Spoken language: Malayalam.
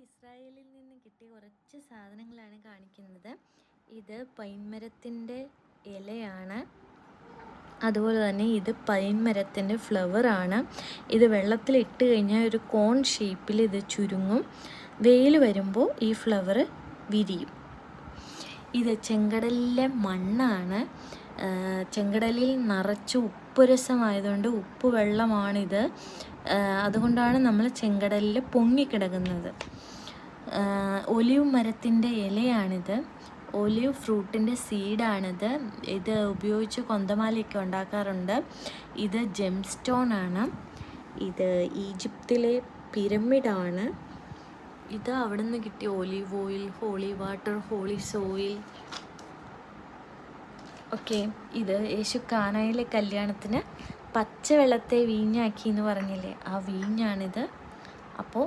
ഇസ്രായേലിൽ നിന്ന് കിട്ടിയ കുറച്ച് സാധനങ്ങളാണ് കാണിക്കുന്നത്. ഇത് പൈൻമരത്തിൻ്റെ ഇലയാണ്. അതുപോലെ തന്നെ ഇത് പൈൻമരത്തിൻ്റെ ഫ്ലവറാണ്. ഇത് വെള്ളത്തിലിട്ട് കഴിഞ്ഞാൽ ഒരു കോൺ ഷേപ്പിൽ ഇത് ചുരുങ്ങും. വെയിൽ വരുമ്പോൾ ഈ ഫ്ലവർ വിരിയും. ഇത് ചെങ്കടലിലെ മണ്ണാണ്. ചെങ്കടലിൽ നിറച്ച് ഉപ്പ് രസമായതുകൊണ്ട് ഉപ്പ് വെള്ളമാണിത്. അതുകൊണ്ടാണ് നമ്മൾ ചെങ്കടലിൽ പൊങ്ങിക്കിടക്കുന്നത്. ഒലിവ് മരത്തിൻ്റെ ഇലയാണിത്. ഒലിവ് ഫ്രൂട്ടിൻ്റെ സീഡാണിത്. ഇത് ഉപയോഗിച്ച് കൊന്തമാലയൊക്കെ ഉണ്ടാക്കാറുണ്ട്. ഇത് ജെം സ്റ്റോൺ ആണ്. ഇത് ഈജിപ്തിലെ പിരമിഡാണ്. ഇത് അവിടെ നിന്ന് കിട്ടിയ olive oil, holy water, holy soil. Okay, ഇത് യേശു കാനായിലെ കല്യാണത്തിന് പച്ചവെള്ളത്തെ വീഞ്ഞാക്കി എന്ന് പറഞ്ഞില്ലേ, ആ വീഞ്ഞാണിത്. അപ്പോൾ